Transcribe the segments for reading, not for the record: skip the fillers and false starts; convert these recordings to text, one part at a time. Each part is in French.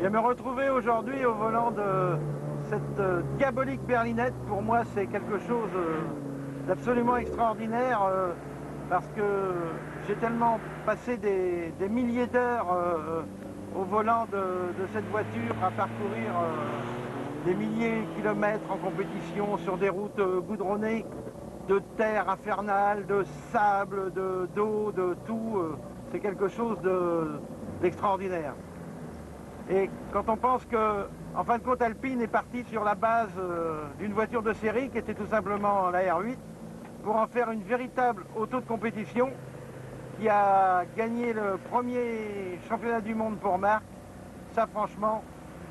Et me retrouver aujourd'hui au volant de cette diabolique berlinette, pour moi c'est quelque chose d'absolument extraordinaire parce que j'ai tellement passé des milliers d'heures au volant de cette voiture à parcourir des milliers de kilomètres en compétition sur des routes goudronnées de terre infernale, de sable, d'eau, de tout. C'est quelque chose d'extraordinaire. Et quand on pense que, en fin de compte, Alpine est parti sur la base d'une voiture de série qui était tout simplement la R8 pour en faire une véritable auto de compétition qui a gagné le premier championnat du monde pour marque, ça franchement,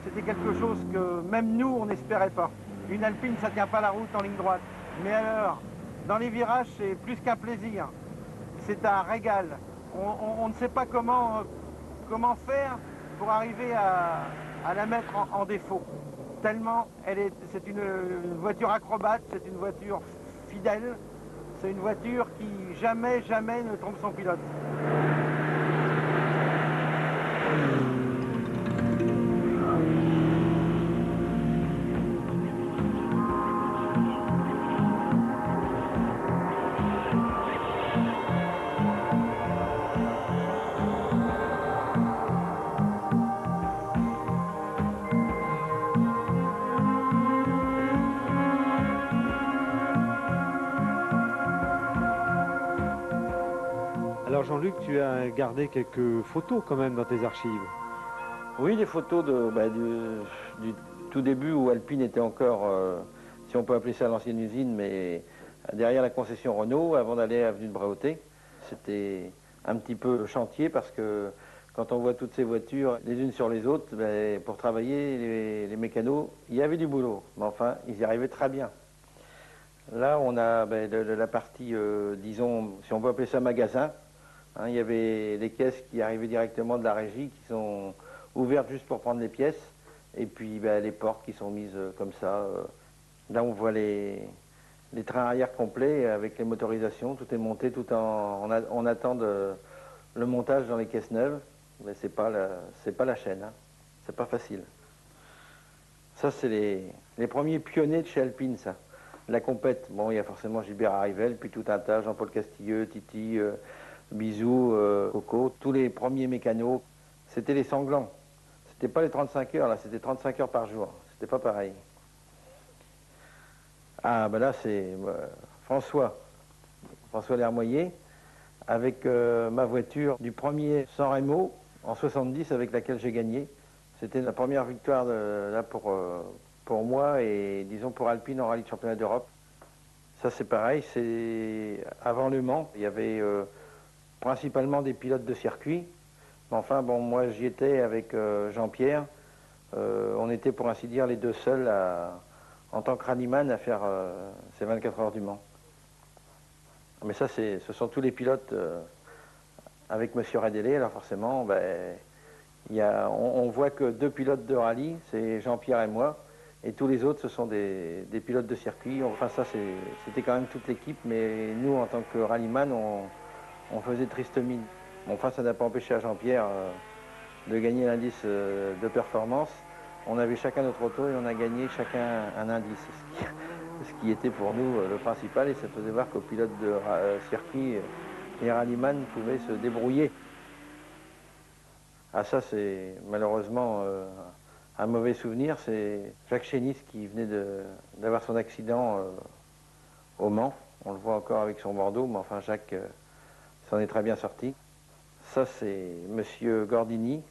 c'était quelque chose que même nous, on n'espérait pas. Une Alpine, ça ne tient pas la route en ligne droite. Mais alors, dans les virages, c'est plus qu'un plaisir. C'est un régal. On ne sait pas comment faire pour arriver à la mettre en défaut. Tellement c'est une voiture acrobate, c'est une voiture fidèle, c'est une voiture qui jamais ne trompe son pilote. Alors Jean-Luc, tu as gardé quelques photos quand même dans tes archives. Oui, des photos du tout début où Alpine était encore, si on peut appeler ça l'ancienne usine, mais derrière la concession Renault, avant d'aller à Avenue de Bréauté. C'était un petit peu le chantier parce que quand on voit toutes ces voitures les unes sur les autres, ben, pour travailler, les mécanos, il y avait du boulot. Mais enfin, ils y arrivaient très bien. Là, on a la partie, disons, si on peut appeler ça magasin. Hein, il y avait les caisses qui arrivaient directement de la régie, qui sont ouvertes juste pour prendre les pièces. Et puis les portes qui sont mises comme ça. Là, on voit les trains arrière complets avec les motorisations. Tout est monté, on attend le montage dans les caisses neuves. Mais c'est pas la chaîne. Hein. C'est pas facile. Ça, c'est les premiers pionniers de chez Alpine, ça. La compète. Bon, il y a forcément Gilbert Arrivel, puis tout un tas, Jean-Paul Castilleux, Titi... Bisous, Coco, tous les premiers mécanos, c'était les sanglants. C'était pas les 35 heures, là, c'était 35 heures par jour. C'était pas pareil. Ah, ben là, c'est François Lermoyer, avec ma voiture du premier San Remo en 70 avec laquelle j'ai gagné. C'était la première victoire là pour moi et disons pour Alpine en rallye de championnat d'Europe. Ça, c'est pareil, c'est avant Le Mans, il y avait... principalement des pilotes de circuit. Mais enfin, bon, moi j'y étais avec Jean-Pierre. On était pour ainsi dire les deux seuls en tant que rallyman à faire ces 24 heures du Mans. Mais ça, ce sont tous les pilotes avec Monsieur Radélé. Alors forcément, on voit que deux pilotes de rallye, c'est Jean-Pierre et moi. Et tous les autres, ce sont des pilotes de circuit. Enfin, ça, c'était quand même toute l'équipe. Mais nous, en tant que rallyman, on faisait triste mine. Enfin, ça n'a pas empêché à Jean-Pierre de gagner l'indice de performance. On avait chacun notre auto et on a gagné chacun un indice, ce qui était pour nous le principal. Et ça faisait voir qu'aux pilotes de circuit, les rallyman pouvaient se débrouiller. Ah ça, c'est malheureusement un mauvais souvenir. C'est Jacques Chénis qui venait d'avoir son accident au Mans. On le voit encore avec son bandeau, mais enfin Jacques... s'en est très bien sorti. Ça, c'est Monsieur Gordini,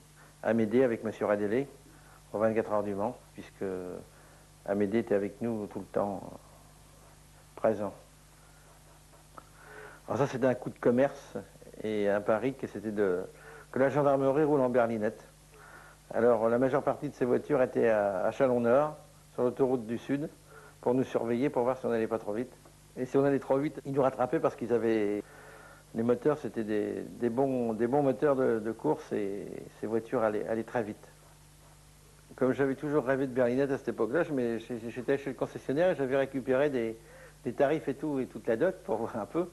Amédée avec Monsieur Radélé, aux 24 heures du Mans, puisque Amédée était avec nous tout le temps présent. Alors ça, c'était un coup de commerce et un pari que c'était que la gendarmerie roule en berlinette. Alors, la majeure partie de ces voitures étaient à Chalon-Nord, sur l'autoroute du Sud, pour nous surveiller, pour voir si on n'allait pas trop vite. Et si on allait trop vite, ils nous rattrapaient parce qu'ils avaient... Les moteurs, c'était des bons moteurs de course et ces voitures allaient très vite. Comme j'avais toujours rêvé de berlinette à cette époque-là, j'étais chez le concessionnaire et j'avais récupéré des tarifs et tout, et toute la doc pour voir un peu.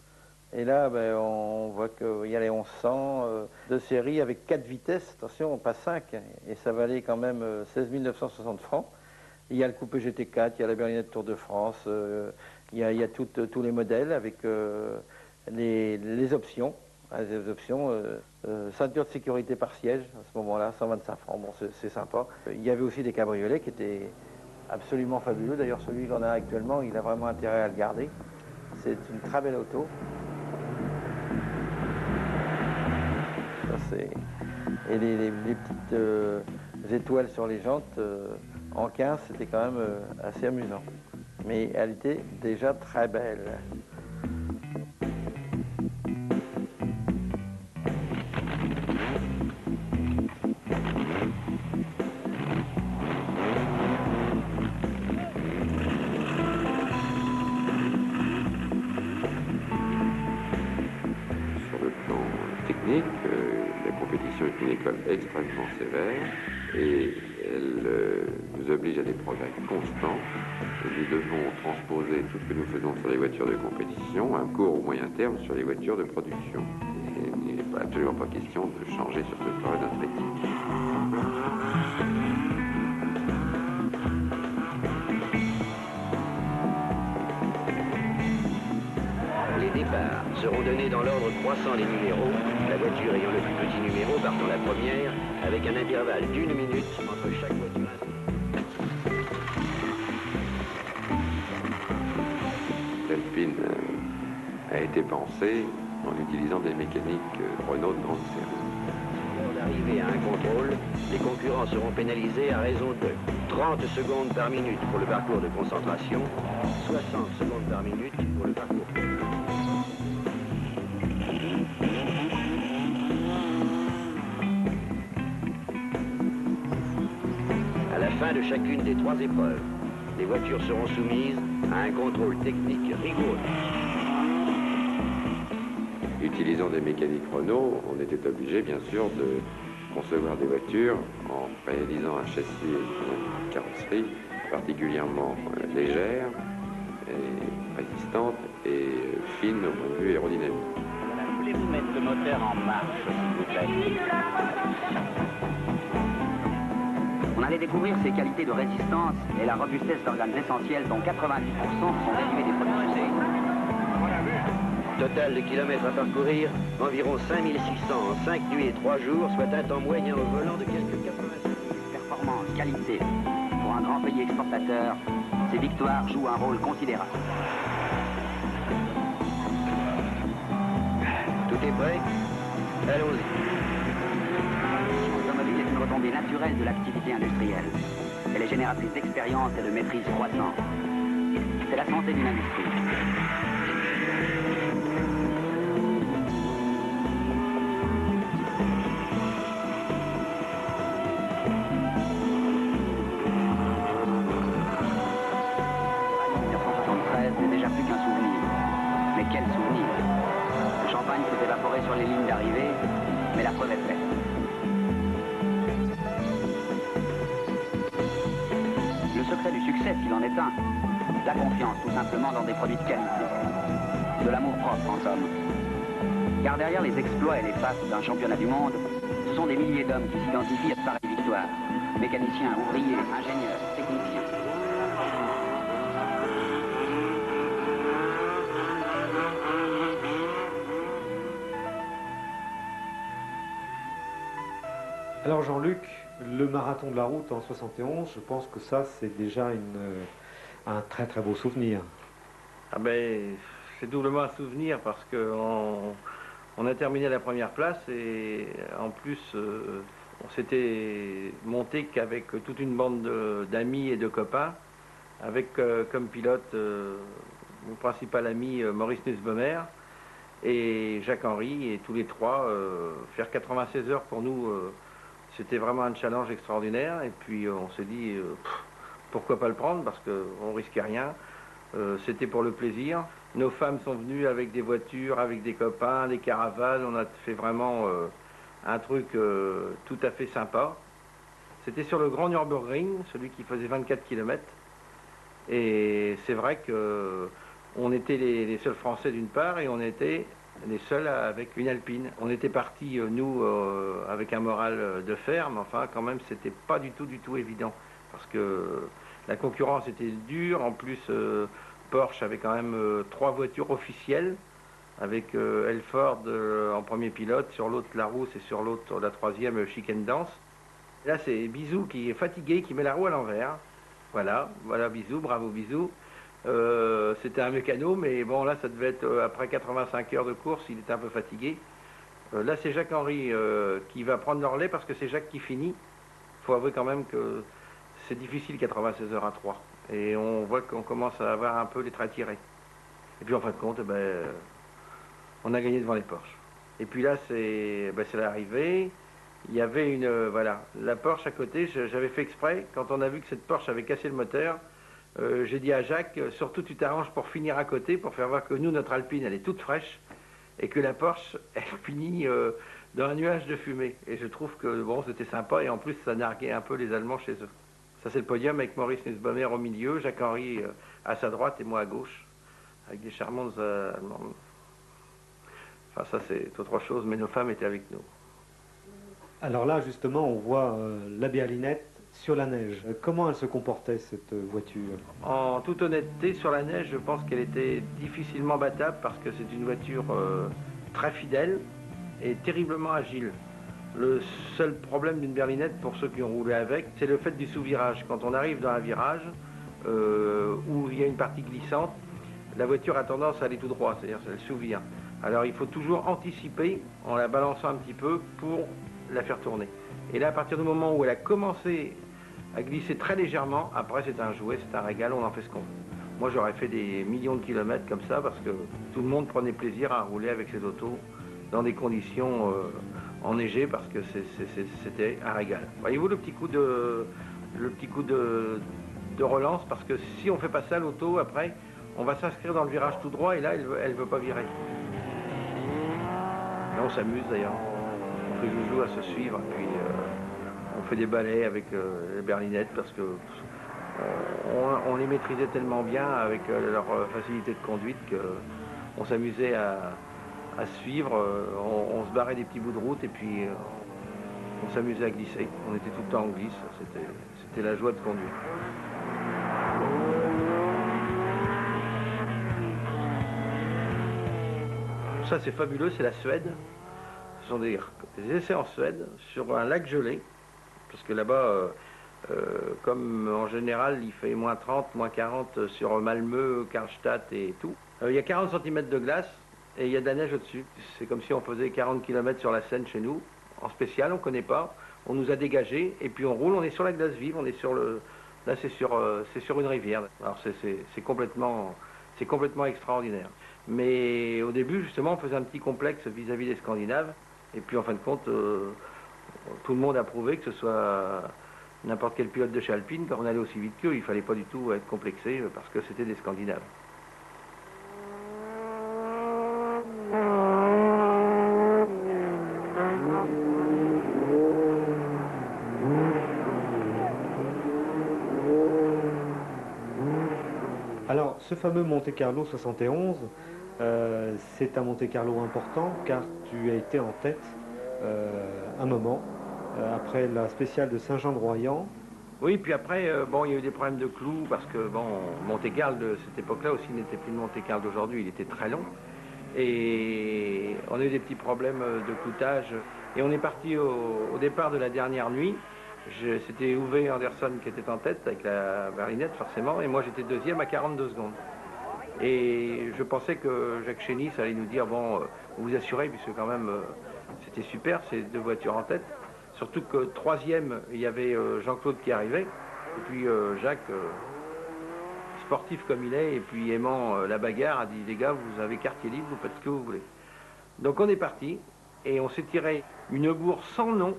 Et là, ben, on voit qu'il y a les 1100 de série avec 4 vitesses, attention, pas 5, et ça valait quand même 16 960 francs. Il y a le coupé GT4, il y a la berlinette Tour de France, il y a tous les modèles avec les options. Les options, ceinture de sécurité par siège, à ce moment-là, 125 francs, bon, c'est sympa. Il y avait aussi des cabriolets qui étaient absolument fabuleux. D'ailleurs, celui qu'on a actuellement, il a vraiment intérêt à le garder. C'est une très belle auto. Ça, et les petites étoiles sur les jantes en 15, c'était quand même assez amusant. Mais elle était déjà très belle. La compétition est une école extrêmement sévère et elle nous oblige à des progrès constants. Nous devons transposer tout ce que nous faisons sur les voitures de compétition à court ou moyen terme sur les voitures de production. Et il n'est absolument pas question de changer sur ce point notre éthique. Les départs seront donnés dans l'ordre croissant des numéros, la voiture ayant le plus petit numéro partant la première, avec un intervalle d'1 minute entre chaque voiture. L'Alpine a été pensée en utilisant des mécaniques Renault de grande série. Lors d'arriver à un contrôle, les concurrents seront pénalisés à raison de 30 secondes par minute pour le parcours de concentration, 60 secondes par minute pour le parcours. À la fin de chacune des 3 épreuves, les voitures seront soumises à un contrôle technique rigoureux. Utilisant des mécaniques Renault, on était obligé bien sûr de concevoir des voitures en réalisant un châssis et une carrosserie particulièrement légère, et résistante et fine au point de vue aérodynamique. Voulez-vous mettre le moteur en marche, s'il vous plaît? On allait découvrir ses qualités de résistance et la robustesse d'organes essentiels dont 90% sont dérivés des produits usés. Total de kilomètres à parcourir, environ 5600 en 5 nuits et 3 jours, soit un temps moyen au volant de quelques 85 000. Performance, qualité. Pour un grand pays exportateur, ces victoires jouent un rôle considérable. Tout est prêt? Allons-y. L'automobile est une retombée naturelle de l'activité industrielle. Elle est génératrice d'expérience et de maîtrise croissante. C'est la santé d'une industrie. N'est déjà plus qu'un souvenir. Mais quel souvenir! Le champagne s'est évaporé sur les lignes d'arrivée, mais la preuve est faite. Le secret du succès, s'il en est un, la confiance tout simplement dans des produits de qualité. De l'amour propre en somme. Car derrière les exploits et les faces d'un championnat du monde, ce sont des milliers d'hommes qui s'identifient à de pareilles victoires. Mécaniciens, ouvriers, ingénieurs, techniciens. Alors Jean-Luc, le marathon de la route en 71, je pense que ça c'est déjà un très très beau souvenir. Ah ben, c'est doublement un souvenir parce qu'on on a terminé à la première place et en plus on s'était monté qu'avec toute une bande d'amis et de copains, avec comme pilote mon principal ami Maurice Nussbaumer et Jacques Henry, et tous les trois, faire 96 heures pour nous, c'était vraiment un challenge extraordinaire. Et puis on s'est dit, pourquoi pas le prendre, parce qu'on risquait rien. C'était pour le plaisir. Nos femmes sont venues avec des voitures, avec des copains, des caravanes. On a fait vraiment un truc tout à fait sympa. C'était sur le Grand Nürburgring, celui qui faisait 24 km. Et c'est vrai que on était les seuls Français d'une part, et on était les seuls avec une alpine. On était partis, nous, avec un moral de fer, mais enfin, quand même, c'était pas du tout évident. Parce que la concurrence était dure. En plus, Porsche avait quand même 3 voitures officielles, avec Elford en premier pilote, sur l'autre Larousse et sur l'autre, la troisième, Chicken Dance. Là, c'est Bisou qui est fatigué, qui met la roue à l'envers. Voilà, voilà Bisou, bravo Bisou. C'était un mécano, mais bon, là, ça devait être après 85 heures de course, il était un peu fatigué. Là, c'est Jacques-Henri qui va prendre le relais parce que c'est Jacques qui finit. Il faut avouer quand même que c'est difficile 96 heures à 3. Et on voit qu'on commence à avoir un peu les traits tirés. Et puis en fin de compte, on a gagné devant les Porsche. Et puis là, c'est l'arrivée. Il y avait voilà, la Porsche à côté. J'avais fait exprès, quand on a vu que cette Porsche avait cassé le moteur, j'ai dit à Jacques, surtout tu t'arranges pour finir à côté, pour faire voir que nous, notre Alpine, elle est toute fraîche, et que la Porsche, elle finit dans un nuage de fumée. Et je trouve que bon, c'était sympa, et en plus, ça narguait un peu les Allemands chez eux. Ça, c'est le podium avec Maurice Nussbaumer au milieu, Jacques-Henri à sa droite et moi à gauche, avec des charmantes Allemandes. Enfin, ça, c'est autre chose, mais nos femmes étaient avec nous. Alors là, justement, on voit la berlinette sur la neige. Comment elle se comportait, cette voiture? En toute honnêteté, sur la neige, je pense qu'elle était difficilement battable parce que c'est une voiture très fidèle et terriblement agile. Le seul problème d'une berlinette, pour ceux qui ont roulé avec, c'est le fait du sous-virage. Quand on arrive dans un virage où il y a une partie glissante, la voiture a tendance à aller tout droit, c'est-à-dire qu'elle sous-vire. Alors il faut toujours anticiper en la balançant un petit peu pour la faire tourner. Et là, à partir du moment où elle a commencé à glisser très légèrement, après c'est un jouet, c'est un régal, on en fait ce qu'on veut. Moi j'aurais fait des millions de kilomètres comme ça parce que tout le monde prenait plaisir à rouler avec ces autos dans des conditions enneigées parce que c'était un régal. Voyez-vous le petit coup de relance, parce que si on fait pas ça, l'auto, après, on va s'inscrire dans le virage tout droit et là, elle veut pas virer. Là, on s'amuse d'ailleurs. On fait joujou à se suivre, puis on fait des balais avec les berlinettes parce que on les maîtrisait tellement bien avec leur facilité de conduite qu'on s'amusait à suivre. On se barrait des petits bouts de route et puis on s'amusait à glisser. On était tout le temps en glisse. C'était la joie de conduire. Ça, c'est fabuleux, c'est la Suède. Ce sont des essais en Suède sur un lac gelé, parce que là-bas, comme en général, il fait moins 30, moins 40 sur Malmö, Karlstad et tout. Il y a 40 cm de glace et il y a de la neige au-dessus. C'est comme si on faisait 40 km sur la Seine chez nous, en spécial, on ne connaît pas. On nous a dégagés et puis on roule, on est sur la glace vive, on est sur le... Là, c'est sur une rivière. Alors c'est complètement extraordinaire. Mais au début, justement, on faisait un petit complexe vis-à-vis des Scandinaves. Et puis, en fin de compte, tout le monde a prouvé que ce soit n'importe quel pilote de chez Alpine, quand on allait aussi vite qu'eux, il ne fallait pas du tout être complexé parce que c'était des Scandinaves. Alors, ce fameux Monte-Carlo 71, c'est un Monte-Carlo important car tu as été en tête un moment, après la spéciale de Saint-Jean-de-Royan. Oui, puis après, bon, il y a eu des problèmes de clous parce que, bon, Monte-Carlo de cette époque-là aussi n'était plus le Monte-Carlo d'aujourd'hui, il était très long. Et on a eu des petits problèmes de cloutage. Et on est parti au départ de la dernière nuit. C'était Uwe Anderson qui était en tête avec la berlinette forcément, et moi j'étais deuxième à 42 secondes. Et je pensais que Jacques Chénis allait nous dire, bon, vous vous assurez, puisque quand même c'était super, ces deux voitures en tête. Surtout que troisième, il y avait Jean-Claude qui arrivait, et puis Jacques, sportif comme il est, et puis aimant la bagarre, a dit, les gars, vous avez quartier libre, vous faites ce que vous voulez. Donc on est parti, et on s'est tiré une bourre sans nom.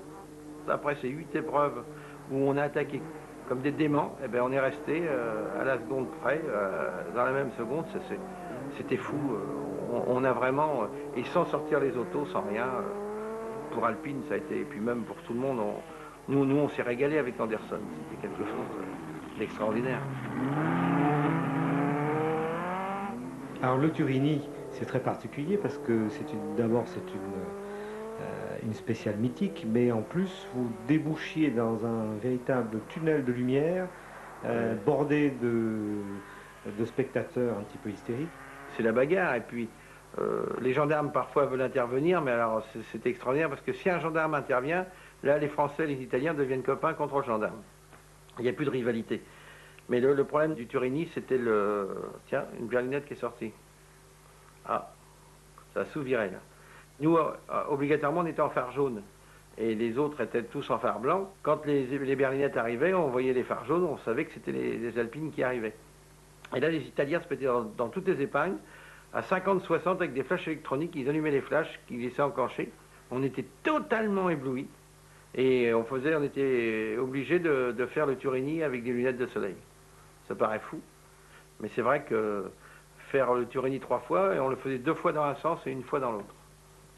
Après ces 8 épreuves où on a attaqué comme des déments, eh bien on est resté à la seconde près, dans la même seconde, c'était fou. On a vraiment, et sans sortir les autos, sans rien, pour Alpine ça a été, et puis même pour tout le monde, nous on s'est régalé avec Anderson, c'était quelque chose d'extraordinaire. Alors le Turini, C'est très particulier parce que d'abord c'est une spéciale mythique, mais en plus vous débouchiez dans un véritable tunnel de lumière bordé de spectateurs un petit peu hystériques. C'est la bagarre, et puis les gendarmes parfois veulent intervenir, mais alors c'est extraordinaire parce que si un gendarme intervient, là les Français, les Italiens deviennent copains contre le gendarme. Il n'y a plus de rivalité. Mais le problème du Turini, c'était tiens, une berlinette qui est sortie. Ah, ça sous-virait là. Nous, obligatoirement, on était en phare jaune. Et les autres étaient tous en phare blanc. Quand les berlinettes arrivaient, on voyait les phares jaunes, on savait que c'était les Alpines qui arrivaient. Et là, les Italiens se mettaient dans toutes les épingles, à 50-60 avec des flashs électroniques, ils allumaient les flashs, qu'ils laissaient enclencher. On était totalement éblouis. Et on était obligé de faire le Turini avec des lunettes de soleil. Ça paraît fou, mais c'est vrai que faire le Turini 3 fois, et on le faisait 2 fois dans un sens et 1 fois dans l'autre.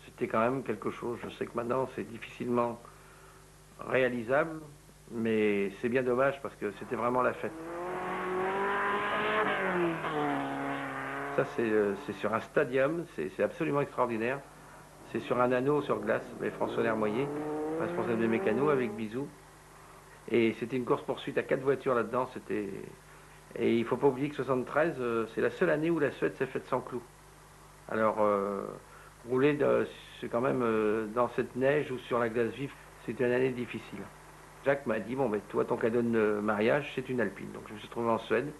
C'était quand même quelque chose. Je sais que maintenant c'est difficilement réalisable, mais c'est bien dommage parce que c'était vraiment la fête. Ça c'est sur un stadium, c'est absolument extraordinaire. C'est sur un anneau sur glace, mais François Lermoyer, responsable des mécanos, avec Bisou. Et c'était une course-poursuite à 4 voitures là-dedans. Et il ne faut pas oublier que 73, c'est la seule année où la Suède s'est faite sans clous. Alors, rouler c'est quand même dans cette neige ou sur la glace vive, c'était une année difficile. Jacques m'a dit, bon, ben, toi, ton cadeau de mariage, c'est une Alpine. Donc, je me suis trouvé en Suède.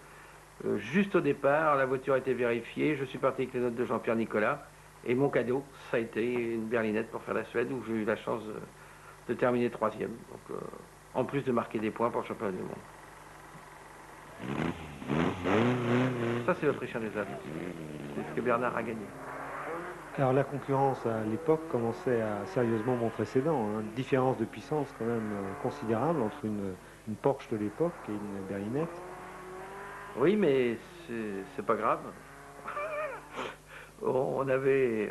Juste au départ, la voiture a été vérifiée. Je suis parti avec les notes de Jean-Pierre Nicolas. Et mon cadeau, ça a été une berlinette pour faire la Suède, où j'ai eu la chance de terminer 3e. Donc, en plus de marquer des points pour le championnat du monde. Ça, c'est l'Autrichien des Alpes. C'est ce que Bernard a gagné. Alors la concurrence à l'époque commençait à sérieusement montrer ses dents. Hein. Une différence de puissance quand même considérable entre une Porsche de l'époque et une berlinette. Oui, mais c'est pas grave. on avait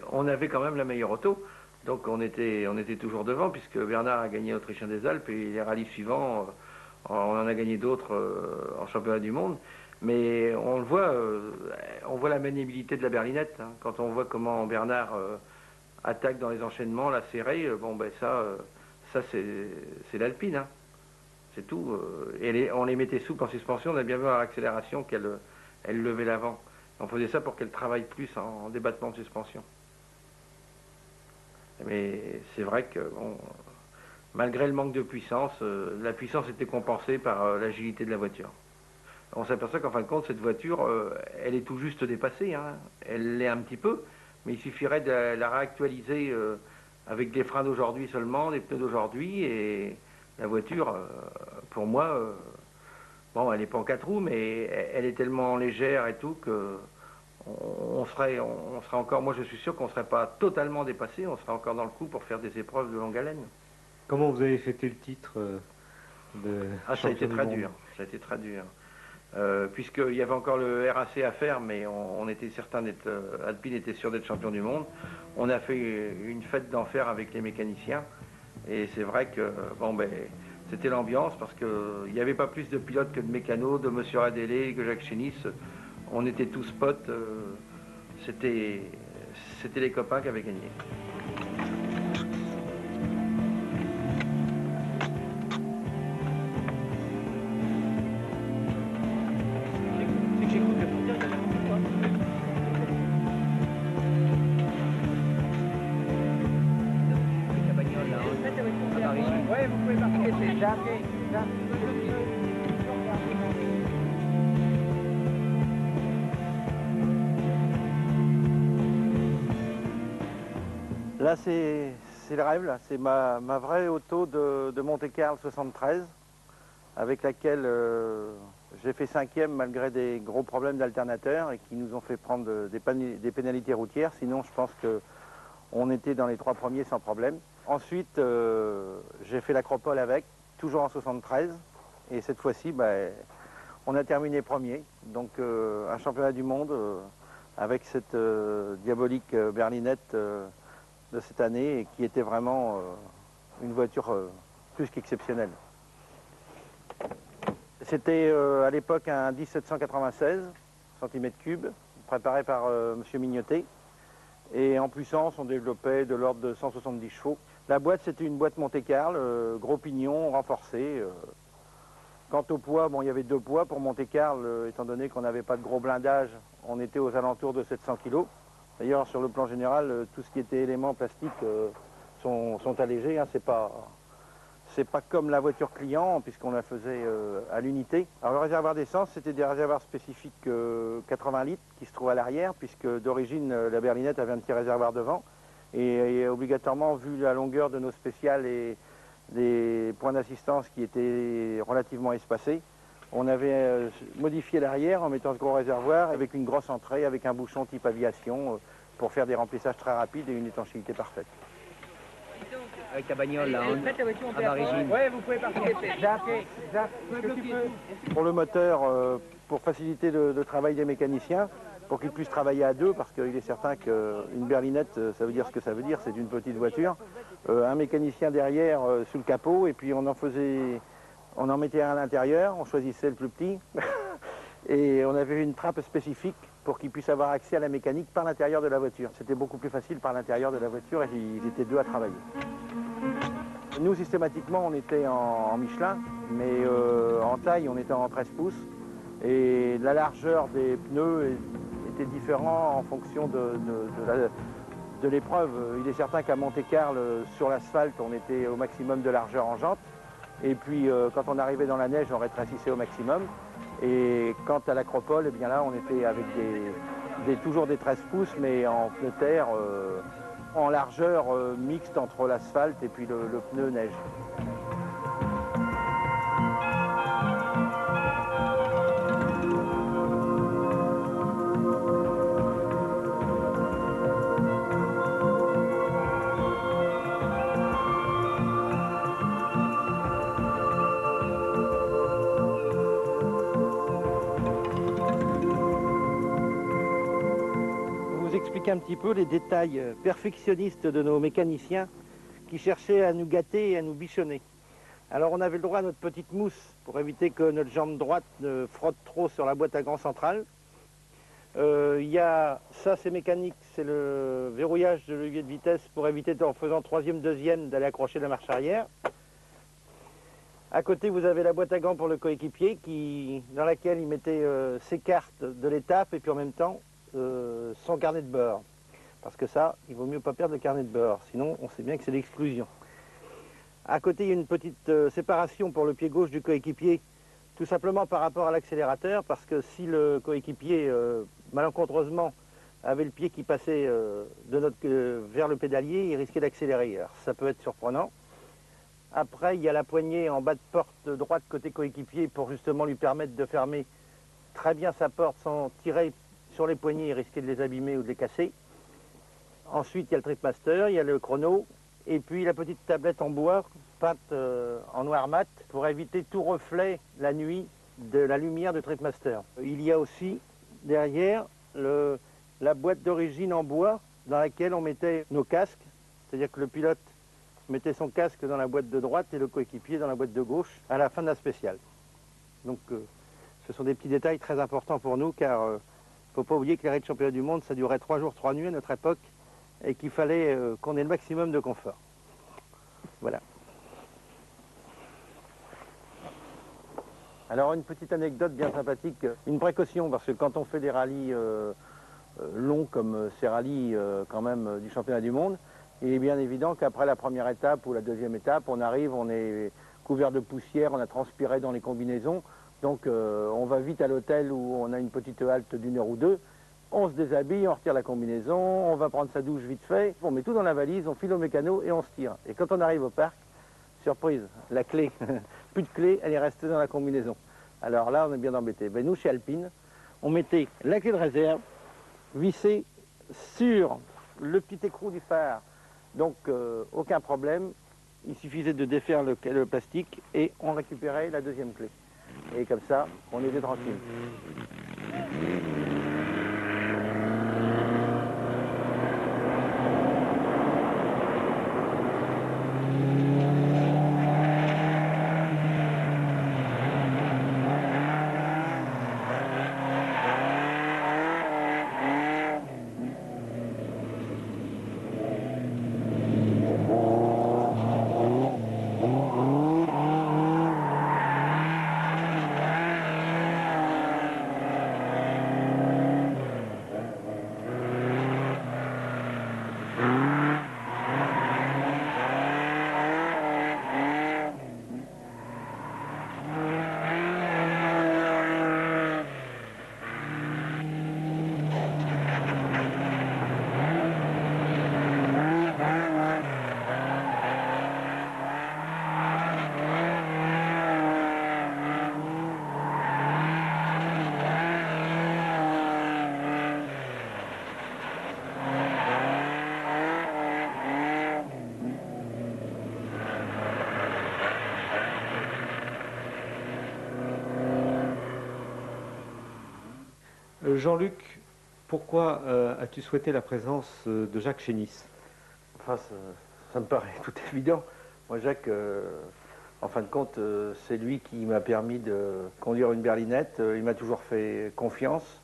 quand même la meilleure auto. Donc on était toujours devant, puisque Bernard a gagné l'Autrichien des Alpes et les rallyes suivants, on en a gagné d'autres en championnat du monde. Mais on voit la maniabilité de la berlinette. Hein. Quand on voit comment Bernard attaque dans les enchaînements, la serrée, bon ben ça c'est l'Alpine. Hein. C'est tout. Et on les mettait souples en suspension, on a bien vu à l'accélération qu'elle levait l'avant. On faisait ça pour qu'elle travaille plus en débattement de suspension. Mais c'est vrai que bon, malgré le manque de puissance, la puissance était compensée par l'agilité de la voiture. On s'aperçoit qu'en fin de compte, cette voiture, elle est tout juste dépassée. Hein. Elle l'est un petit peu, mais il suffirait de la réactualiser avec des freins d'aujourd'hui seulement, des pneus d'aujourd'hui, et la voiture, pour moi, bon, elle n'est pas en 4 roues, mais elle est tellement légère et tout que on serait encore, moi je suis sûr qu'on ne serait pas totalement dépassé, on serait encore dans le coup pour faire des épreuves de longue haleine. Comment vous avez fêté le titre de ça a été très dur, ça a été très dur. Puisqu'il y avait encore le RAC à faire, mais on était certain d'être, Alpine était sûr d'être champion du monde. On a fait une fête d'enfer avec les mécaniciens, et c'est vrai que bon ben c'était l'ambiance parce qu'il n'y avait pas plus de pilotes que de mécanos, de Monsieur Adélé, que Jacques Chénis. On était tous potes, c'était les copains qui avaient gagné. Là, c'est le rêve, là. C'est ma vraie auto de Monte-Carlo 73, avec laquelle j'ai fait 5e malgré des gros problèmes d'alternateur et qui nous ont fait prendre des pénalités routières. Sinon, je pense qu'on était dans les 3 premiers sans problème. Ensuite, j'ai fait l'Acropole avec, toujours en 73, et cette fois-ci, on a terminé premier. Donc, un championnat du monde avec cette diabolique berlinette de cette année et qui était vraiment une voiture plus qu'exceptionnelle. C'était à l'époque un 1796 cm3 préparé par M. Mignotet Et en puissance, on développait de l'ordre de 170 chevaux. La boîte, c'était une boîte Monte-Carlo, gros pignon, renforcé. Quant au poids, bon, il y avait 2 poids pour Monte-Carlo, étant donné qu'on n'avait pas de gros blindage, on était aux alentours de 700 kg. D'ailleurs, sur le plan général, tout ce qui était éléments plastiques sont allégés. Hein, c'est pas comme la voiture client, puisqu'on la faisait à l'unité. Alors le réservoir d'essence, c'était des réservoirs spécifiques 80 litres qui se trouvent à l'arrière, puisque d'origine, la berlinette avait un petit réservoir devant. Et obligatoirement, vu la longueur de nos spéciales et des points d'assistance qui étaient relativement espacés, on avait modifié l'arrière en mettant ce gros réservoir avec une grosse entrée, avec un bouchon type aviation, pour faire des remplissages très rapides et une étanchéité parfaite. Avec ta bagnole là, à Marie-Gilles. Ouais, vous pouvez partir. Pour le moteur, pour faciliter le travail des mécaniciens, pour qu'ils puissent travailler à 2, parce qu'il est certain qu'une berlinette, ça veut dire ce que ça veut dire, c'est une petite voiture. Un mécanicien derrière sous le capot, et puis on en mettait un à l'intérieur, on choisissait le plus petit, et on avait une trappe spécifique pour qu'ils puissent avoir accès à la mécanique par l'intérieur de la voiture. C'était beaucoup plus facile par l'intérieur de la voiture, et ils étaient 2 à travailler. Nous, systématiquement, on était en Michelin, mais en taille, on était en 13 pouces. Et la largeur des pneus était différente en fonction de l'épreuve. Il est certain qu'à Monte-Carlo, sur l'asphalte, on était au maximum de largeur en jante. Et puis, quand on arrivait dans la neige, on rétrécissait au maximum. Et quant à l'Acropole, eh bien là, on était avec toujours des 13 pouces, mais en pneu terre, en largeur mixte entre l'asphalte et puis le pneu neige. Expliquer un petit peu les détails perfectionnistes de nos mécaniciens qui cherchaient à nous gâter et à nous bichonner. Alors on avait le droit à notre petite mousse pour éviter que notre jambe droite ne frotte trop sur la boîte à gants centrale. Il y a ça, c'est mécanique, c'est le verrouillage de levier de vitesse pour éviter en faisant 3e, 2e d'aller accrocher la marche arrière. À côté, vous avez la boîte à gants pour le coéquipier dans laquelle il mettait ses cartes de l'étape et puis en même temps son carnet de bord. Parce que ça, il vaut mieux pas perdre le carnet de bord, sinon on sait bien que c'est l'exclusion. À côté, il y a une petite séparation pour le pied gauche du coéquipier, tout simplement par rapport à l'accélérateur, parce que si le coéquipier, malencontreusement, avait le pied qui passait vers le pédalier, il risquait d'accélérer. Alors ça peut être surprenant. Après, il y a la poignée en bas de porte droite côté coéquipier pour justement lui permettre de fermer très bien sa porte sans tirer sur les poignées et risquer de les abîmer ou de les casser. Ensuite, il y a le Tripmaster, il y a le chrono, et puis la petite tablette en bois peinte en noir mat pour éviter tout reflet la nuit de la lumière du Tripmaster. Il y a aussi derrière la boîte d'origine en bois dans laquelle on mettait nos casques, c'est-à-dire que le pilote mettait son casque dans la boîte de droite et le coéquipier dans la boîte de gauche à la fin de la spéciale. Donc ce sont des petits détails très importants pour nous car il ne faut pas oublier que les raids de championnat du monde, ça durait 3 jours, 3 nuits à notre époque, et qu'il fallait qu'on ait le maximum de confort. Voilà. Alors une petite anecdote bien sympathique, une précaution, parce que quand on fait des rallyes longs comme ces rallyes quand même du championnat du monde, il est bien évident qu'après la première étape ou la deuxième étape, on arrive, on est couvert de poussière, on a transpiré dans les combinaisons. Donc on va vite à l'hôtel où on a une petite halte d'1 heure ou 2, on se déshabille, on retire la combinaison, on va prendre sa douche vite fait, on met tout dans la valise, on file au mécano et on se tire. Et quand on arrive au parc, surprise, la clé, plus de clé, elle est restée dans la combinaison. Alors là, on est bien embêté. Ben, nous, chez Alpine, on mettait la clé de réserve vissée sur le petit écrou du phare. Donc aucun problème, il suffisait de défaire le plastique et on récupérait la deuxième clé. Et comme ça, on était tranquille. Jean-Luc, pourquoi as-tu souhaité la présence de Jacques Chénis? Enfin, ça me paraît tout évident. Moi, Jacques, en fin de compte, c'est lui qui m'a permis de conduire une berlinette. Il m'a toujours fait confiance.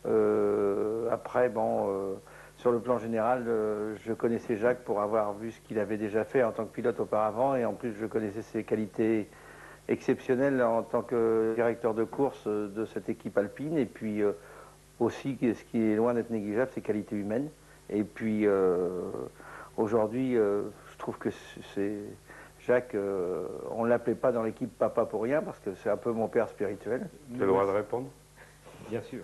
Après, bon, sur le plan général, je connaissais Jacques pour avoir vu ce qu'il avait déjà fait en tant que pilote auparavant, et en plus, je connaissais ses qualités exceptionnelles en tant que directeur de course de cette équipe alpine, et puis aussi, ce qui est loin d'être négligeable, ses qualités humaines. Et puis, aujourd'hui, je trouve que c'est Jacques, on ne l'appelait pas dans l'équipe papa pour rien, parce que c'est un peu mon père spirituel. Tu as le droit de répondre? Bien sûr.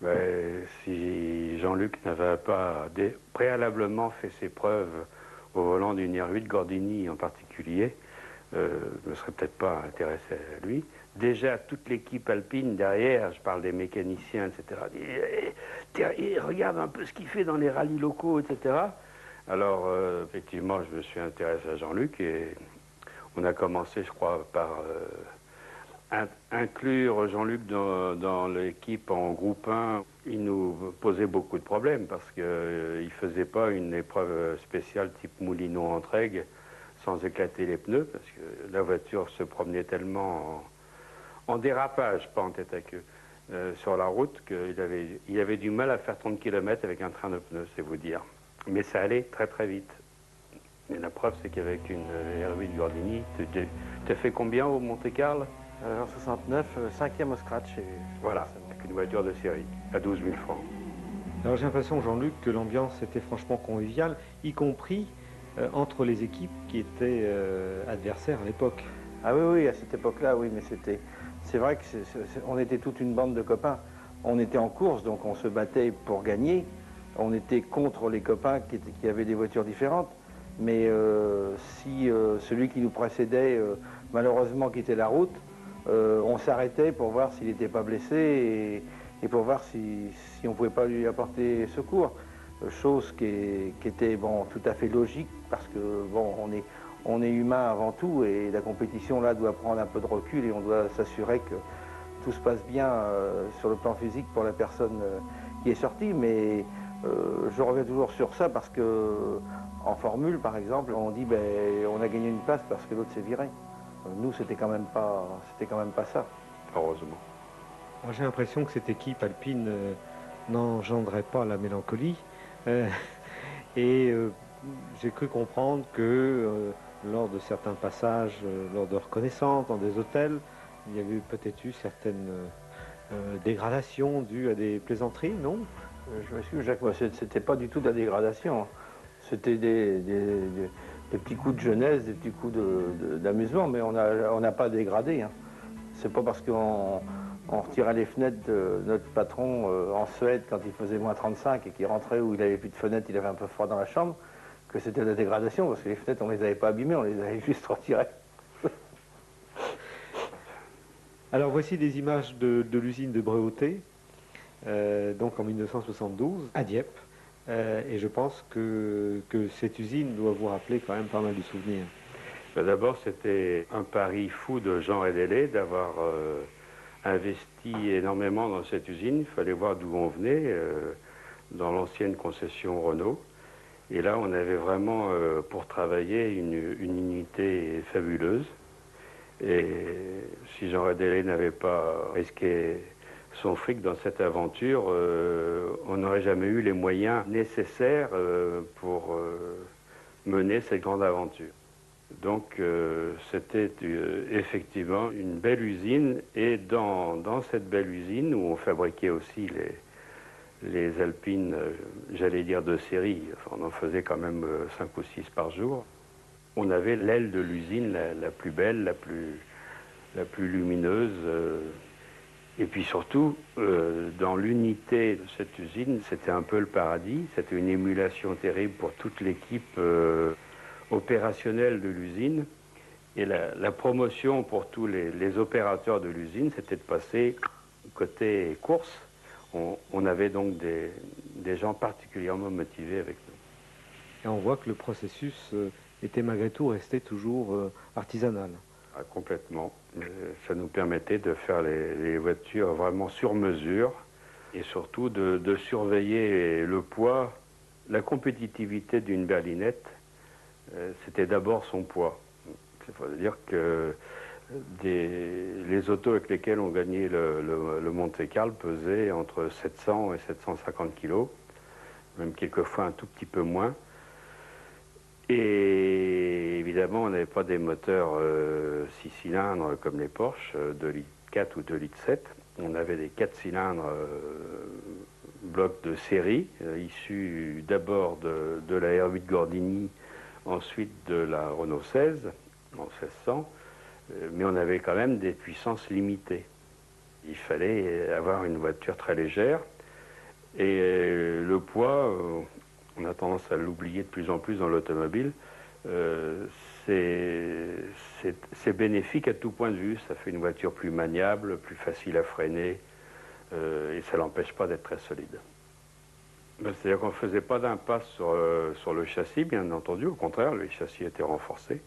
Ben, si Jean-Luc n'avait pas préalablement fait ses preuves au volant d'une R8 Gordini en particulier, je ne me serais peut-être pas intéressé à lui. Déjà, toute l'équipe alpine derrière, je parle des mécaniciens, etc., dit, regarde un peu ce qu'il fait dans les rallyes locaux, etc. Alors, effectivement, je me suis intéressé à Jean-Luc et on a commencé, je crois, par inclure Jean-Luc dans l'équipe en groupe 1. Il nous posait beaucoup de problèmes parce qu'il ne faisait pas une épreuve spéciale type Moulineau-Entraigues sans éclater les pneus, parce que la voiture se promenait tellement en dérapage, pas en tête à queue, sur la route, qu'il avait du mal à faire 30 km avec un train de pneus, c'est vous dire. Mais ça allait très très vite. Et la preuve, c'est qu'avec une R8 Gordini, tu as fait combien au Monte-Carlo? En 69, 5e au scratch. Voilà, avec une voiture de série, à 12 000 francs. Alors j'ai l'impression, Jean-Luc, que l'ambiance était franchement conviviale, y compris entre les équipes qui étaient adversaires à l'époque. Ah oui, oui, à cette époque-là, oui, mais c'est vrai que on était toute une bande de copains. On était en course, donc on se battait pour gagner. On était contre les copains qui avaient des voitures différentes. Mais si celui qui nous précédait, malheureusement, quittait la route, on s'arrêtait pour voir s'il n'était pas blessé et pour voir si on ne pouvait pas lui apporter secours. Chose qui était bon, tout à fait logique, parce que bon, on est humain avant tout, et la compétition là doit prendre un peu de recul et on doit s'assurer que tout se passe bien sur le plan physique pour la personne qui est sortie. Mais je reviens toujours sur ça parce que en formule, par exemple, on dit ben, on a gagné une place parce que l'autre s'est viré. Nous, c'était quand même pas ça. Heureusement. Moi, j'ai l'impression que cette équipe alpine n'engendrait pas la mélancolie. J'ai cru comprendre que lors de certains passages, lors de reconnaissances dans des hôtels, il y avait peut-être eu certaines dégradations dues à des plaisanteries, non? Je m'excuse, Jacques, c'était pas du tout de la dégradation. C'était des petits coups de jeunesse, des petits coups d'amusement, mais on n'a pas dégradé. Hein. C'est pas parce qu'on retirait les fenêtres de notre patron en Suède quand il faisait moins 35 et qu'il rentrait où il n'avait plus de fenêtres, il avait un peu froid dans la chambre, que c'était de la dégradation, parce que les fenêtres, on les avait pas abîmées, on les avait juste retirées. Alors voici des images de l'usine de Bréauté, donc en 1972, à Dieppe. Et je pense que cette usine doit vous rappeler quand même pas mal de souvenirs. Ben d'abord, c'était un pari fou de Jean Rédélé d'avoir investi énormément dans cette usine. Il fallait voir d'où on venait, dans l'ancienne concession Renault. Et là, on avait vraiment, pour travailler, une unité fabuleuse. Et si Jean Rédélé n'avait pas risqué son fric dans cette aventure, on n'aurait jamais eu les moyens nécessaires pour mener cette grande aventure. Donc c'était effectivement une belle usine, et dans cette belle usine où on fabriquait aussi les Alpines, j'allais dire de série, enfin, on en faisait quand même 5 ou 6 par jour, on avait l'aile de l'usine la plus belle, la plus lumineuse. Et puis surtout, dans l'unité de cette usine, c'était un peu le paradis. C'était une émulation terrible pour toute l'équipe opérationnelle de l'usine. Et la promotion pour tous les opérateurs de l'usine, c'était de passer côté course. On avait donc des gens particulièrement motivés avec nous. Et on voit que le processus était malgré tout resté toujours artisanal. Ah, complètement. Ça nous permettait de faire les voitures vraiment sur mesure, et surtout de surveiller le poids, la compétitivité d'une berlinette. C'était d'abord son poids. C'est-à-dire que les autos avec lesquelles on gagnait le Monte-Carlo pesaient entre 700 et 750 kg, même quelquefois un tout petit peu moins. Et évidemment, on n'avait pas des moteurs 6 cylindres comme les Porsche, 2,4 litres ou 2,7 litres. On avait des 4 cylindres blocs de série, issus d'abord de la R8 Gordini, ensuite de la Renault 16 en 1600, mais on avait quand même des puissances limitées. Il fallait avoir une voiture très légère, et le poids, on a tendance à l'oublier de plus en plus dans l'automobile, c'est bénéfique à tout point de vue. Ça fait une voiture plus maniable, plus facile à freiner, et ça l'empêche pas d'être très solide. C'est-à-dire qu'on ne faisait pas d'impasse sur le châssis, bien entendu, au contraire, le châssis était renforcé,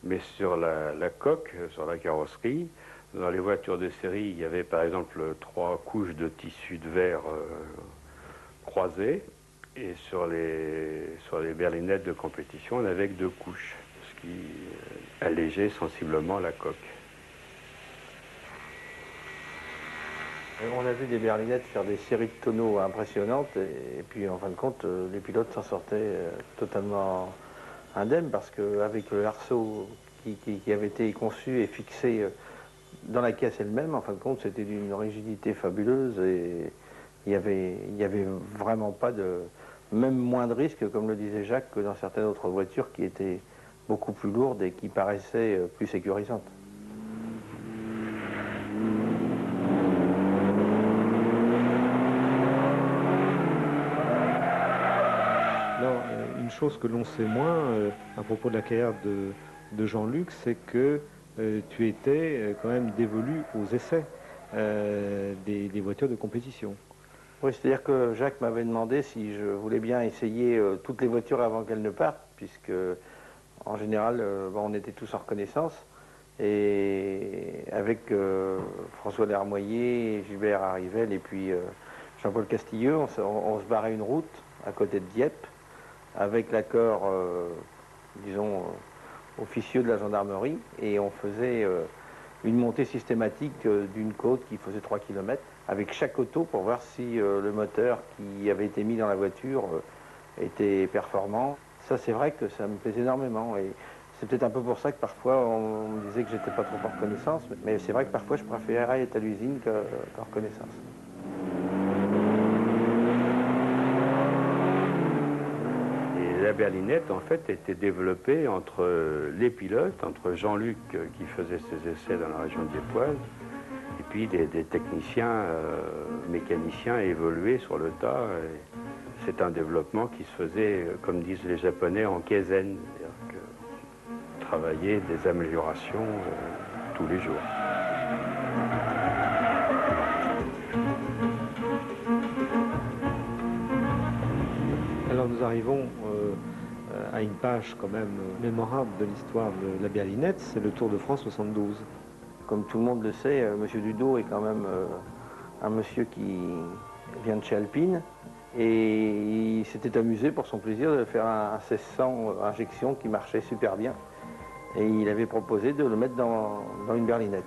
mais sur la coque, sur la carrosserie, dans les voitures de série, il y avait par exemple 3 couches de tissu de verre croisées, et sur les berlinettes de compétition, on avait que 2 couches, ce qui allégeait sensiblement la coque. On a vu des berlinettes faire des séries de tonneaux impressionnantes et puis en fin de compte, les pilotes s'en sortaient totalement indemnes parce qu'avec le arceau qui avait été conçu et fixé dans la caisse elle-même, en fin de compte, c'était d'une rigidité fabuleuse et il y avait vraiment pas de... même moins de risque, comme le disait Jacques, que dans certaines autres voitures qui étaient beaucoup plus lourdes et qui paraissaient plus sécurisantes. Une chose que l'on sait moins à propos de la carrière de Jean-Luc, c'est que tu étais quand même dévolu aux essais des voitures de compétition. Oui, c'est-à-dire que Jacques m'avait demandé si je voulais bien essayer toutes les voitures avant qu'elles ne partent, puisque en général, on était tous en reconnaissance. Et avec François Lermoyer, Gilbert Arrivel et puis Jean-Paul Castilleux, on se barrait une route à côté de Dieppe, avec l'accord, disons, officieux de la gendarmerie, et on faisait une montée systématique d'une côte qui faisait 3 km, avec chaque auto pour voir si le moteur qui avait été mis dans la voiture était performant. Ça, c'est vrai que ça me plaisait énormément, et c'est peut-être un peu pour ça que parfois on me disait que j'étais pas trop en reconnaissance, mais c'est vrai que parfois je préférais être à l'usine qu'en reconnaissance. La berlinette, en fait, était développée entre les pilotes, entre Jean-Luc qui faisait ses essais dans la région diepoise, et puis des techniciens, mécaniciens évolués sur le tas. C'est un développement qui se faisait, comme disent les Japonais, en kaizen, c'est-à-dire que travailler des améliorations tous les jours. Alors nous arrivons à une page quand même mémorable de l'histoire de la berlinette, c'est le Tour de France 72. Comme tout le monde le sait, M. Dudot est quand même un monsieur qui vient de chez Alpine et il s'était amusé pour son plaisir de faire un 1600 injection qui marchait super bien. Et il avait proposé de le mettre dans une berlinette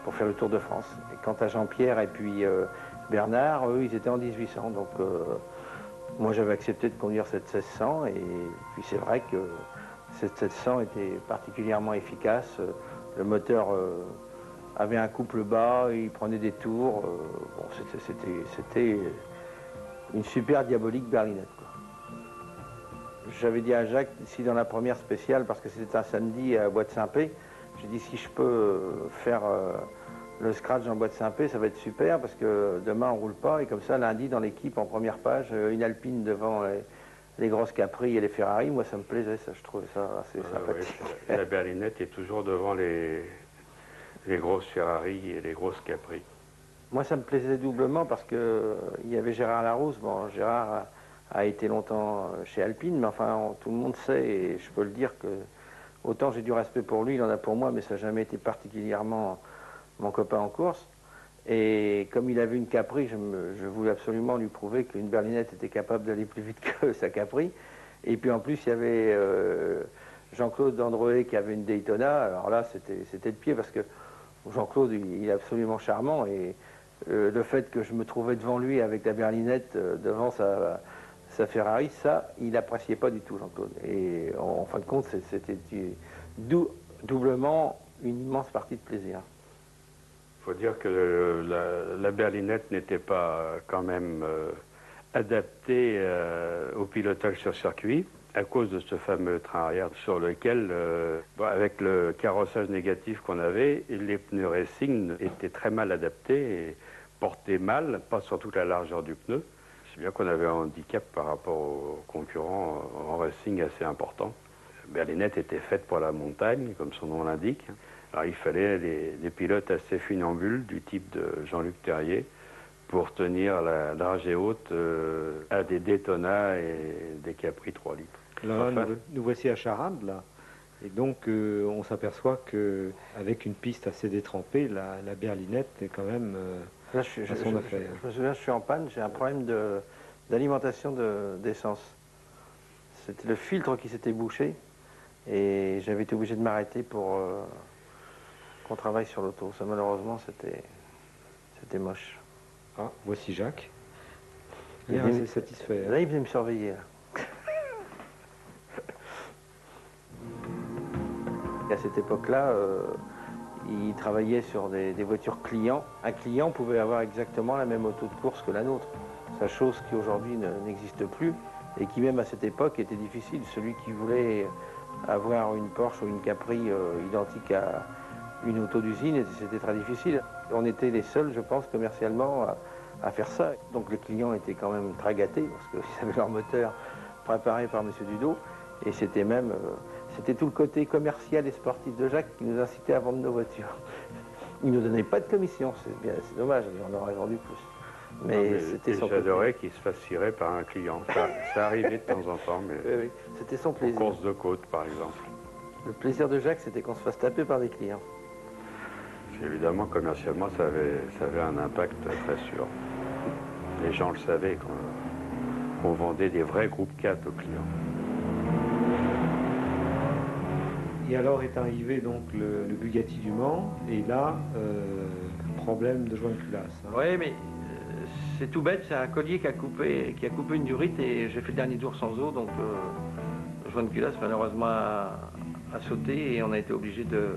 pour faire le Tour de France. Et quant à Jean-Pierre et puis Bernard, eux, ils étaient en 1800. Donc moi, j'avais accepté de conduire cette 1600 et puis c'est vrai que cette 1600 était particulièrement efficace. Le moteur avait un couple bas, il prenait des tours. Bon, c'était une super diabolique berlinette, quoi. J'avais dit à Jacques, ici dans la première spéciale, parce que c'était un samedi à Bois de Saint-Pé, j'ai dit si je peux faire le scratch en Bois de Saint-Pé, ça va être super, parce que demain on roule pas, et comme ça lundi dans l'équipe en première page, une Alpine devant les grosses Capri et les Ferrari, moi ça me plaisait, ça, je trouvais ça assez sympathique. Ouais, la berlinette est toujours devant les grosses Ferrari et les grosses Capri. Moi ça me plaisait doublement parce que il y avait Gérard Larousse. Bon, Gérard a été longtemps chez Alpine, mais enfin tout le monde sait, et je peux le dire que autant j'ai du respect pour lui, il en a pour moi, mais ça n'a jamais été particulièrement mon copain en course. Et comme il avait une Capri, je voulais absolument lui prouver qu'une berlinette était capable d'aller plus vite que sa Capri. Et puis en plus, il y avait Jean-Claude Dandroé qui avait une Daytona. Alors là, c'était de pied parce que Jean-Claude, il est absolument charmant. Et le fait que je me trouvais devant lui avec la berlinette devant sa Ferrari, ça, il n'appréciait pas du tout, Jean-Claude. Et en fin de compte, c'était doublement une immense partie de plaisir. Il faut dire que la berlinette n'était pas quand même adaptée au pilotage sur circuit à cause de ce fameux train arrière sur lequel, avec le carrossage négatif qu'on avait, les pneus racing étaient très mal adaptés et portaient mal, pas sur toute la largeur du pneu. C'est bien qu'on avait un handicap par rapport aux concurrents en racing assez important. La berlinette était faite pour la montagne, comme son nom l'indique. Alors il fallait des pilotes assez funambules du type de Jean-Luc Terrier pour tenir la large et haute à des Daytona et des Capri 3 litres. Alors là, nous voici à Charade, là. Et donc, on s'aperçoit qu'avec une piste assez détrempée, la berlinette est quand même là, à son affaire. Je me souviens, je suis en panne, j'ai un problème d'alimentation d'essence. C'était le filtre qui s'était bouché et j'avais été obligé de m'arrêter pour qu'on travaille sur l'auto. Ça, malheureusement, c'était moche. Ah, voici Jacques. Il est assez satisfait. Là, il venait me surveiller. Là. Et à cette époque-là, il travaillait sur des voitures clients. Un client pouvait avoir exactement la même auto de course que la nôtre. C'est chose qui aujourd'hui n'existe plus et qui même à cette époque était difficile. Celui qui voulait avoir une Porsche ou une Capri identique à une auto d'usine, c'était très difficile. On était les seuls, je pense, commercialement à faire ça. Donc les clients étaient quand même très gâtés parce qu'ils avaient leur moteur préparé par M. Dudot. Et c'était même, c'était tout le côté commercial et sportif de Jacques qui nous incitait à vendre nos voitures. Il ne nous donnait pas de commission, c'est dommage, on aurait vendu plus. Mais c'était son j'adorais qu'il se fasse tirer par un client. Ça arrivait de temps en temps, mais oui, c'était son plaisir. Course de côte, par exemple. Le plaisir de Jacques, c'était qu'on se fasse taper par des clients. Évidemment, commercialement, ça avait un impact très sûr. Les gens le savaient qu'on vendait des vrais groupes 4 aux clients. Et alors est arrivé donc le Bugatti du Mans, et là, problème de joint de culasse. Hein. Oui, mais c'est tout bête, c'est un collier qui a coupé une durite et j'ai fait le dernier tour sans eau, donc le joint de culasse malheureusement a sauté et on a été obligé de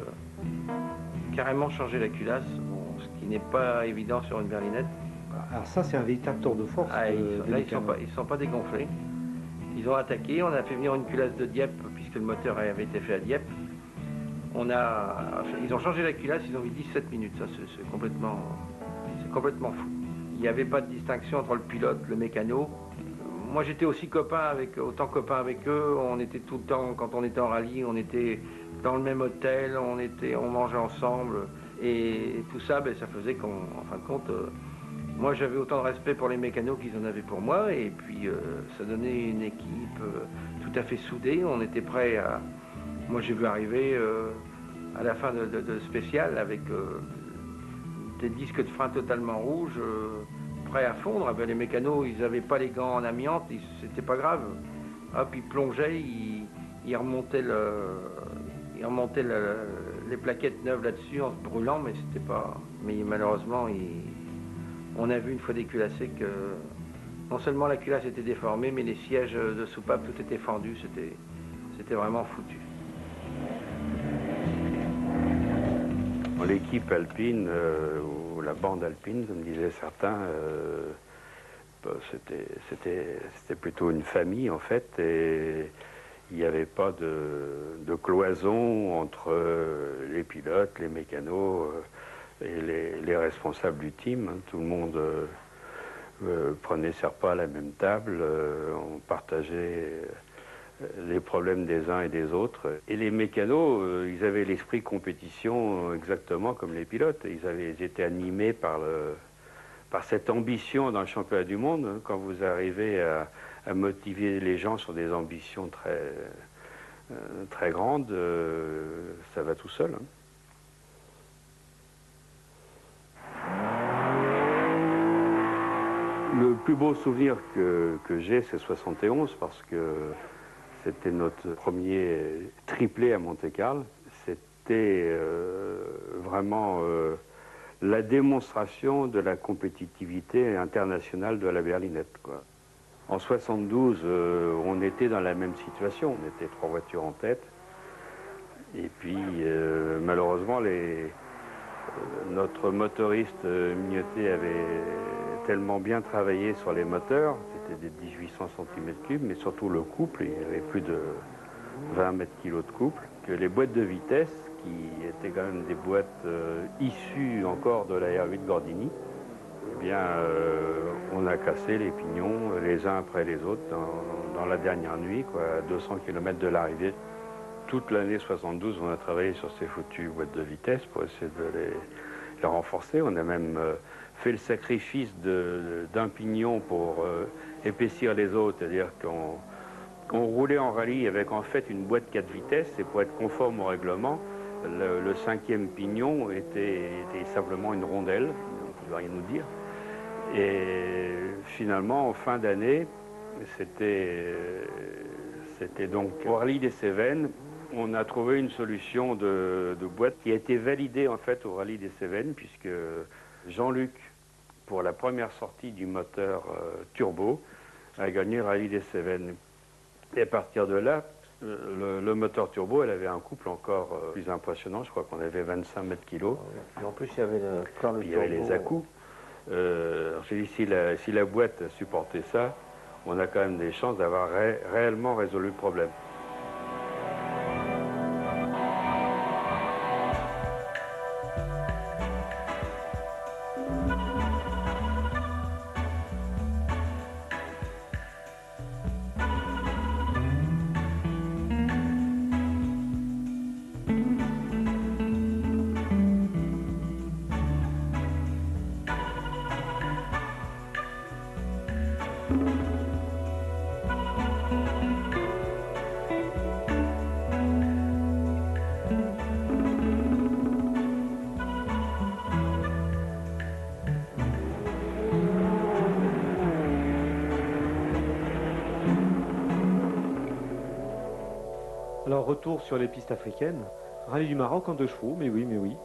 carrément changer la culasse, bon, ce qui n'est pas évident sur une berlinette. Alors ça, c'est un véritable tour de force. Là, ils ne sont pas dégonflés. Ils ont attaqué, on a fait venir une culasse de Dieppe, puisque le moteur avait été fait à Dieppe. Ils ont changé la culasse, ils ont mis 17 minutes, ça c'est complètement fou. Il n'y avait pas de distinction entre le pilote, le mécano. Moi j'étais aussi autant copain avec eux, on était tout le temps, quand on était en rallye, on était dans le même hôtel, on mangeait ensemble, et tout ça, ça faisait qu'en fin de compte, moi j'avais autant de respect pour les mécanos qu'ils en avaient pour moi, et puis ça donnait une équipe tout à fait soudée, on était prêts à... Moi j'ai vu arriver à la fin de spécial avec des disques de frein totalement rouges, prêts à fondre. Les mécanos, ils n'avaient pas les gants en amiante, c'était pas grave. Hop, ils plongeaient, ils remontaient les plaquettes neuves là-dessus en se brûlant, mais c'était pas... Mais malheureusement, on a vu une fois déculassé que non seulement la culasse était déformée, mais les sièges de soupape, tout était fendu, c'était vraiment foutu. L'équipe alpine, ou la bande alpine, comme disaient certains, c'était plutôt une famille en fait, et il n'y avait pas de cloison entre les pilotes, les mécanos et les responsables du team. Tout le monde prenait ses repas à la même table, on partageait les problèmes des uns et des autres. Et les mécanos, ils avaient l'esprit compétition exactement comme les pilotes. Ils étaient animés par cette ambition dans le championnat du monde. Quand vous arrivez à motiver les gens sur des ambitions très grandes, ça va tout seul. Hein. Le plus beau souvenir que j'ai, c'est 71, parce que c'était notre premier triplé à Monte-Carlo. C'était vraiment la démonstration de la compétitivité internationale de la berlinette, quoi. En 72, on était dans la même situation. On était 3 voitures en tête. Et puis, malheureusement, notre motoriste Mignotet avait tellement bien travaillé sur les moteurs, c'était des 1800 cm3, mais surtout le couple, il y avait plus de 20 mètres kilos de couple, que les boîtes de vitesse, qui étaient quand même des boîtes issues encore de la R8 Gordini, eh bien, on a cassé les pignons les uns après les autres dans la dernière nuit, quoi, à 200 km de l'arrivée. Toute l'année 72, on a travaillé sur ces foutues boîtes de vitesse pour essayer de les renforcer. On a même fait le sacrifice d'un pignon pour épaissir les autres, c'est-à-dire qu'on roulait en rallye avec en fait une boîte 4 vitesses, et pour être conforme au règlement, le 5e pignon était simplement une rondelle, on ne peut rien nous dire. Et finalement, en fin d'année, c'était donc au rallye des Cévennes. On a trouvé une solution de boîte qui a été validée en fait au rallye des Cévennes, puisque Jean-Luc, pour la première sortie du moteur turbo, a gagné le rallye des Cévennes. Et à partir de là, le moteur turbo, elle avait un couple encore plus impressionnant. Je crois qu'on avait 25 mètres kilos. Et en plus, il y avait il y avait les à-coups. J'ai dit, si la boîte supportait ça, on a quand même des chances d'avoir réellement résolu le problème. Alors, retour sur les pistes africaines. Rallye du Maroc en 2 chevaux, mais oui, mais oui.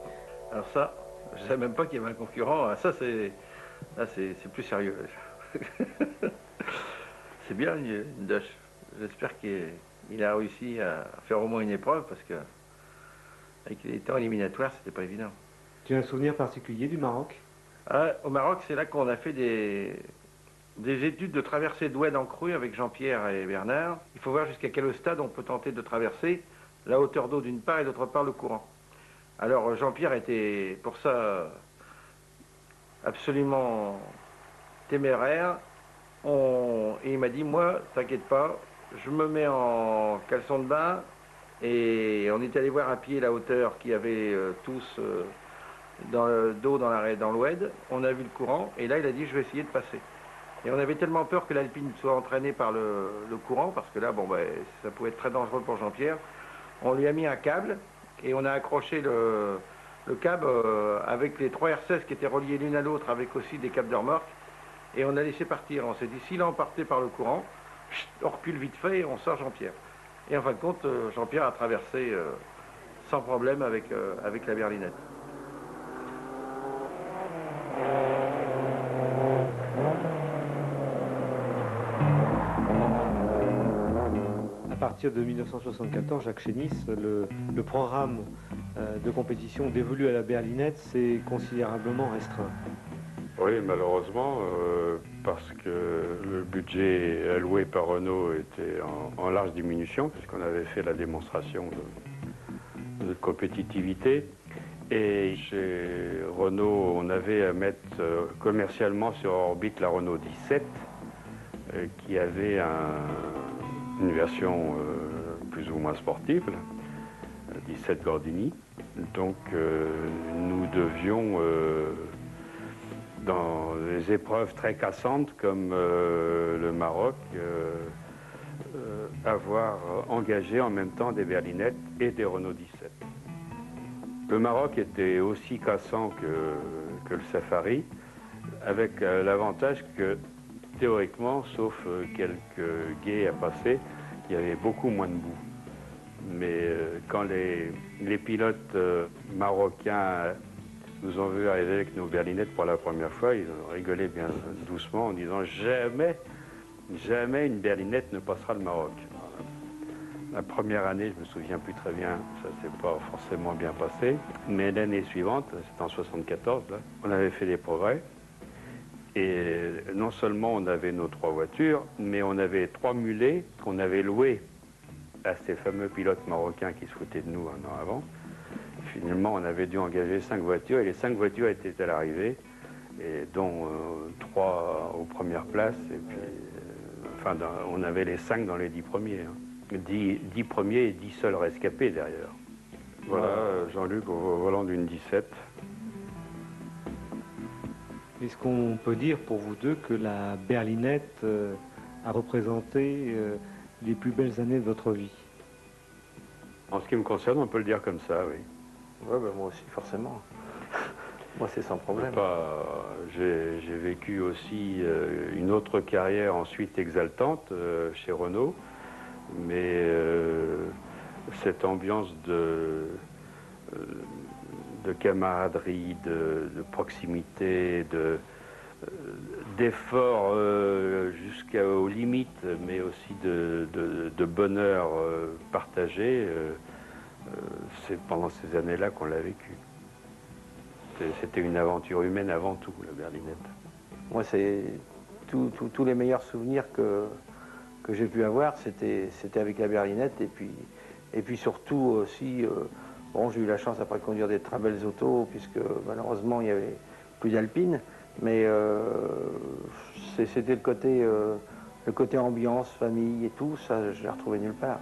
Alors ça, je ne savais même pas qu'il y avait un concurrent. Ah, ça, c'est plus sérieux. C'est bien une Dutch. J'espère qu'il a réussi à faire au moins une épreuve, parce que avec les temps éliminatoires, c'était pas évident. Tu as un souvenir particulier du Maroc? Au Maroc, c'est là qu'on a fait des études de traversée d'oued en crue avec Jean-Pierre et Bernard. Il faut voir jusqu'à quel stade on peut tenter de traverser la hauteur d'eau d'une part et d'autre part le courant. Alors Jean-Pierre était pour ça absolument téméraire. Et il m'a dit, moi, t'inquiète pas, je me mets en caleçon de bain, et on est allé voir à pied la hauteur qu'il y avait tous d'eau dans l'oued. On a vu le courant, et là il a dit, je vais essayer de passer. Et on avait tellement peur que l'Alpine soit entraînée par le courant, parce que là, bon, ben, ça pouvait être très dangereux pour Jean-Pierre. On lui a mis un câble, et on a accroché le câble avec les 3 R16 qui étaient reliés l'une à l'autre, avec aussi des câbles de remorque, et on a laissé partir. On s'est dit, s'il est emporté par le courant, on recule vite fait et on sort Jean-Pierre. Et en fin de compte, Jean-Pierre a traversé sans problème avec la berlinette. À partir de 1974, Jacques Chénis, le programme de compétition dévolu à la berlinette s'est considérablement restreint. Oui, malheureusement, parce que le budget alloué par Renault était en large diminution, puisqu'on avait fait la démonstration de compétitivité. Et chez Renault, on avait à mettre commercialement sur orbite la Renault 17, qui avait une version plus ou moins sportive, 17 Gordini. Donc nous devions, dans des épreuves très cassantes comme le Maroc, avoir engagé en même temps des berlinettes et des Renault 17. Le Maroc était aussi cassant que le Safari, avec l'avantage que théoriquement, sauf quelques gués à passer, il y avait beaucoup moins de boue. Mais quand les pilotes marocains nous ont vu arriver avec nos berlinettes pour la première fois, ils ont rigolé bien doucement en disant jamais, jamais une berlinette ne passera le Maroc. La première année, je me souviens plus très bien, ça s'est pas forcément bien passé. Mais l'année suivante, c'était en 74, là, on avait fait des progrès. Et non seulement on avait nos 3 voitures, mais on avait 3 mulets qu'on avait loués à ces fameux pilotes marocains qui se foutaient de nous un an avant. Finalement, on avait dû engager 5 voitures et les 5 voitures étaient à l'arrivée, et dont 3 aux premières places. Et puis, enfin, on avait les 5 dans les 10 premiers. Hein. 10 premiers et 10 seuls rescapés derrière. Voilà, Jean-Luc au volant d'une 17. Est-ce qu'on peut dire pour vous deux que la berlinette a représenté les plus belles années de votre vie? En ce qui me concerne, on peut le dire comme ça, oui. Ouais, ben moi aussi, forcément. Moi, c'est sans problème. J'ai vécu aussi une autre carrière ensuite exaltante chez Renault, mais cette ambiance de camaraderie, de proximité, d'effort jusqu'aux limites, mais aussi de bonheur partagé, c'est pendant ces années-là qu'on l'a vécu. C'était une aventure humaine avant tout, la berlinette. Moi, c'est tous les meilleurs souvenirs que j'ai pu avoir, c'était avec la berlinette. Et puis surtout aussi, bon, j'ai eu la chance après de conduire des très belles autos, puisque malheureusement, il n'y avait plus d'Alpine. Mais c'était le côté ambiance, famille et tout, ça, je l'ai retrouvé nulle part.